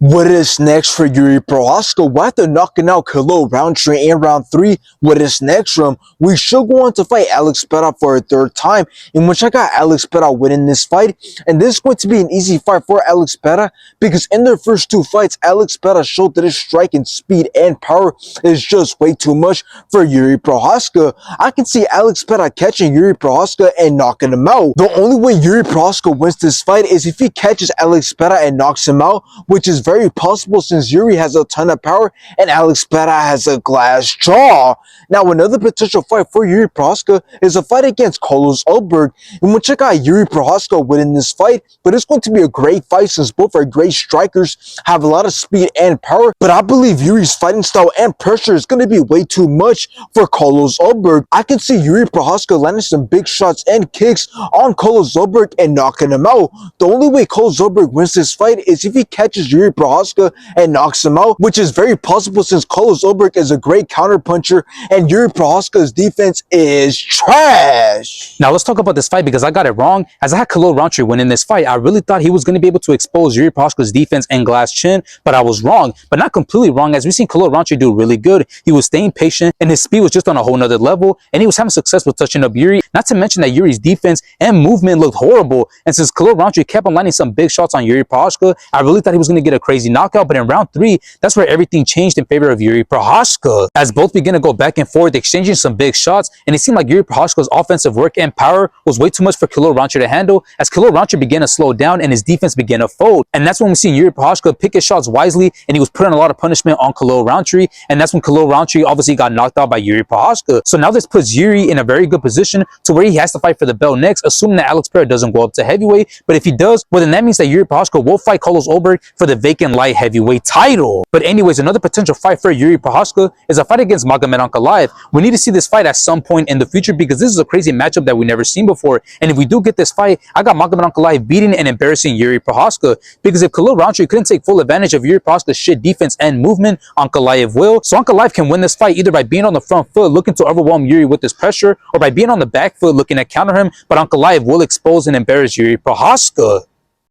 What is next for Jiri Prochazka? After knocking out Khalil Rountree in round 3, what is next from? We should go on to fight Alex Pereira for a third time, in which I got Alex Pereira winning this fight. And this is going to be an easy fight for Alex Pereira because in their first two fights, Alex Pereira showed that his striking speed and power is just way too much for Jiri Prochazka. I can see Alex Pereira catching Jiri Prochazka and knocking him out. The only way Jiri Prochazka wins this fight is if he catches Alex Pereira and knocks him out, which is very possible since Jiri has a ton of power and Alex Pereira has a glass jaw. Now, another potential fight for Jiri Prochazka is a fight against Carlos Ulberg, in which I got Jiri Prochazka winning this fight, but it's going to be a great fight since both are great strikers, have a lot of speed and power, but I believe Jiri's fighting style and pressure is going to be way too much for Carlos Ulberg. I can see Jiri Prochazka landing some big shots and kicks on Carlos Ulberg and knocking him out. The only way Carlos Ulberg wins this fight is if he catches Jiri Prochazka and knocks him out, which is very possible since Carlos Ulberg is a great counterpuncher and Jiri Prochazka's defense is trash. Now let's talk about this fight because I got it wrong. As I had Khalil Rountree winning this fight, I really thought he was going to be able to expose Jiri Prochazka's defense and glass chin, but I was wrong, but not completely wrong, as we've seen Khalil Rountree do really good. He was staying patient and his speed was just on a whole nother level, and he was having success with touching up Jiri. Not to mention that Jiri's defense and movement looked horrible, and since Khalil Rountree kept on landing some big shots on Jiri Prochazka, I really thought he was going to get a crazy knockout, but in round 3, that's where everything changed in favor of Jiri Prochazka, as both began to go back and forth, exchanging some big shots, and it seemed like Jiri Prochazka's offensive work and power was way too much for Khalil Rountree to handle, as Khalil Rountree began to slow down and his defense began to fold. And that's when we seen Jiri Prochazka pick his shots wisely, and he was putting a lot of punishment on Khalil Rountree, and that's when Khalil Rountree obviously got knocked out by Jiri Prochazka. So now this puts Jiri in a very good position to where he has to fight for the belt next, assuming that Alex Pereira doesn't go up to heavyweight. But if he does, well, then that means that Jiri Prochazka will fight Carlos Ulberg for the vacant light heavyweight title. But anyways, another potential fight for Jiri Prochazka is a fight against Magomed Ankalaev. We need to see this fight at some point in the future because this is a crazy matchup that we've never seen before. And if we do get this fight, I got Magomed Ankalaev beating and embarrassing Jiri Prochazka, because if Khalil Rountree couldn't take full advantage of Jiri Prochazka's shit defense and movement, Ankalaev will. So Ankalaev can win this fight either by being on the front foot looking to overwhelm Jiri with his pressure, or by being on the back foot looking to counter him, but Ankalaev will expose and embarrass Jiri Prochazka.